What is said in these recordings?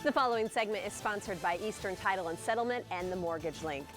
The following segment is sponsored by Eastern Title and Settlement and the Mortgage Link.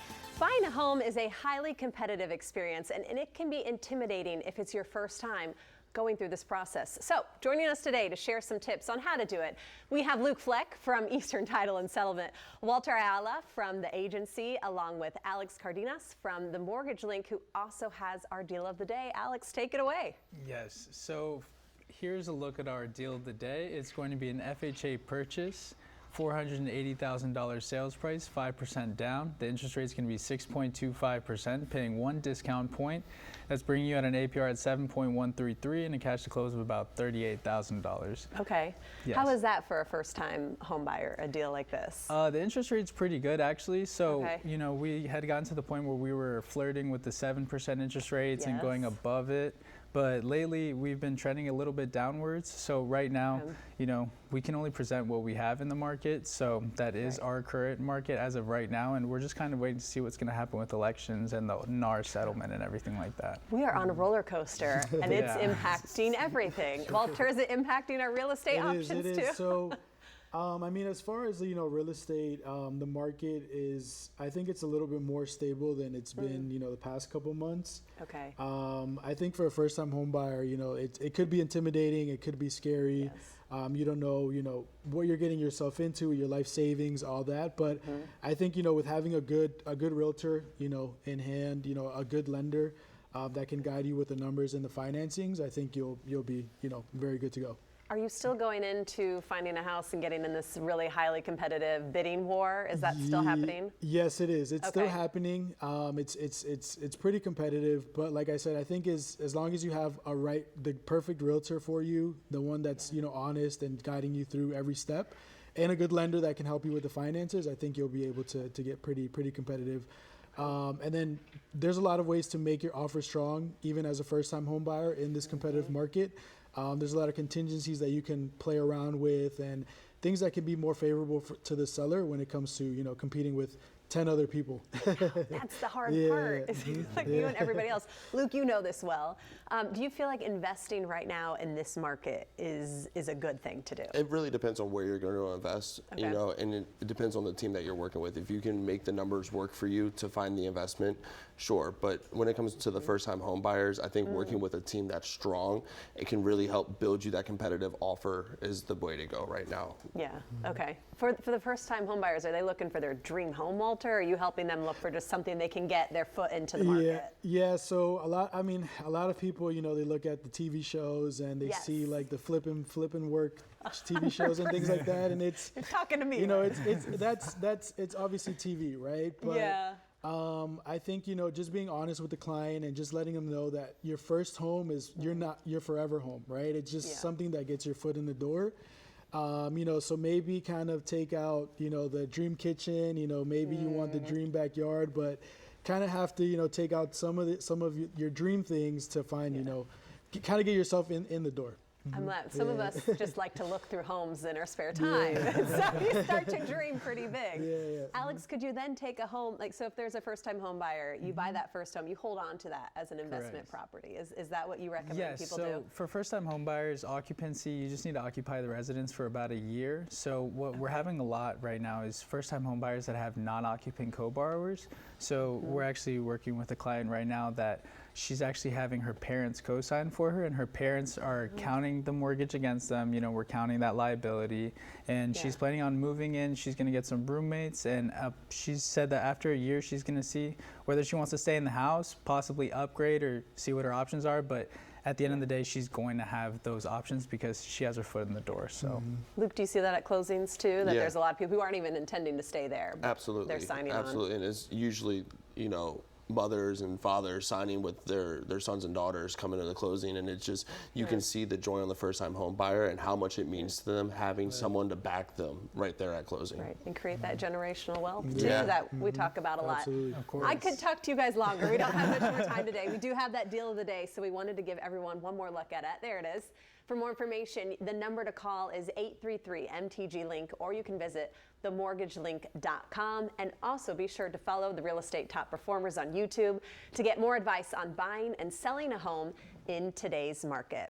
Buying a home is a highly competitive experience, and it can be intimidating if it's your first time going through this process. So, joining us today to share some tips on how to do it, we have Luke Fleck from Eastern Title and Settlement, Walter Ayala from the agency, along with Alex Cardenas from the Mortgage Link, who also has our deal of the day. Alex, take it away. Yes, so here's a look at our deal of the day. It's going to be an FHA purchase. $480,000 sales price, 5% down. The interest rate is going to be 6.25%, paying one discount point. That's bringing you at an APR at 7.133 and a cash to close of about $38,000. Okay. Yes. How is that for a first-time home buyer, a deal like this? The interest rate's pretty good, actually. So, Okay. you know, we had gotten to the point where we were flirting with the 7% interest rates and going Yes. above it. But lately, we've been trending a little bit downwards. So right now, you know, we can only present what we have in the market. So that is our current market as of right now. And we're just kind of waiting to see what's going to happen with elections and the NAR settlement and everything like that. We are on a roller coaster, and it's impacting everything. Walter, is it impacting our real estate options too? It is. So, I mean, as far as, you know, real estate, the market is, I think it's a little bit more stable than it's been, you know, the past couple months. Okay. I think for a first-time home buyer, you know, it could be intimidating, it could be scary. Yes. You don't know, you know, what you're getting yourself into, your life savings, all that. But I think, you know, with having a good realtor, you know, in hand, you know, a good lender that can guide you with the numbers and the financings, I think you'll be, you know, very good to go. Are you still going into finding a house and getting in this really highly competitive bidding war? Is that still happening? Yes, it is. It's still happening. It's pretty competitive, but like I said, I think as long as you have the perfect realtor for you, the one that's, you know, honest and guiding you through every step, and a good lender that can help you with the finances, I think you'll be able to get pretty competitive. And then there's a lot of ways to make your offer strong, even as a first-time home buyer in this competitive market. There's a lot of contingencies that you can play around with and things that can be more favorable to the seller when it comes to, you know, competing with 10 other people. That's the hard part. It's like you and everybody else. Luke, you know this well. Do you feel like investing right now in this market is a good thing to do? It really depends on where you're going to invest, you know, and it depends on the team that you're working with. If you can make the numbers work for you to find the investment, sure. But when it comes to the first-time home buyers, I think working with a team that's strong, it can really help build you that competitive offer is the way to go right now. Yeah. Okay. For the first-time home buyers, are they looking for their dream home, Walter? Or are you helping them look for just something they can get their foot into the market? Yeah. So a lot of people, you know, they look at the TV shows and they see like the flipping work TV shows and things like that, and it's You're talking to me. You know, it's obviously TV, right? But, I think, you know, just being honest with the client and just letting them know that your first home is your forever home, right? It's just something that gets your foot in the door. You know, so maybe kind of take out, you know, the dream kitchen, you know, maybe you want the dream backyard, but kind of have to, you know, take out some of your dream things to find, you know, kind of get yourself in the door. I'm glad. Some of us just like to look through homes in our spare time. So you start to dream pretty big. Alex, could you then take a home, like, so if there's a first-time home buyer, you buy that first home, you hold on to that as an investment property. Is that what you recommend people do? Yes, so for first-time home buyers, occupancy, you just need to occupy the residence for about a year. So what we're having a lot right now is first-time home buyers that have non-occupant co-borrowers. So we're actually working with a client right now that she's actually having her parents co-sign for her, and her parents are counting the mortgage against them. You know, we're counting that liability, and she's planning on moving in. She's going to get some roommates, and she said that after a year she's going to see whether she wants to stay in the house, possibly upgrade, or see what her options are. But at the end of the day, she's going to have those options because she has her foot in the door. So, Luke, do you see that at closings too? That there's a lot of people who aren't even intending to stay there. But Absolutely. They're signing on. Absolutely. And it's usually, you know, mothers and fathers signing with their sons and daughters coming to the closing, and it's just you can see the joy on the first-time home buyer and how much it means to them having someone to back them right there at closing. Right, and create that generational wealth too that we talk about a lot. Absolutely. of course. I could talk to you guys longer. We don't have much more time today. We do have that deal of the day, so we wanted to give everyone one more look at it. There it is. For more information, the number to call is 833-MTG-LINK, or you can visit themortgagelink.com. And also be sure to follow the Real Estate Top Performers on YouTube to get more advice on buying and selling a home in today's market.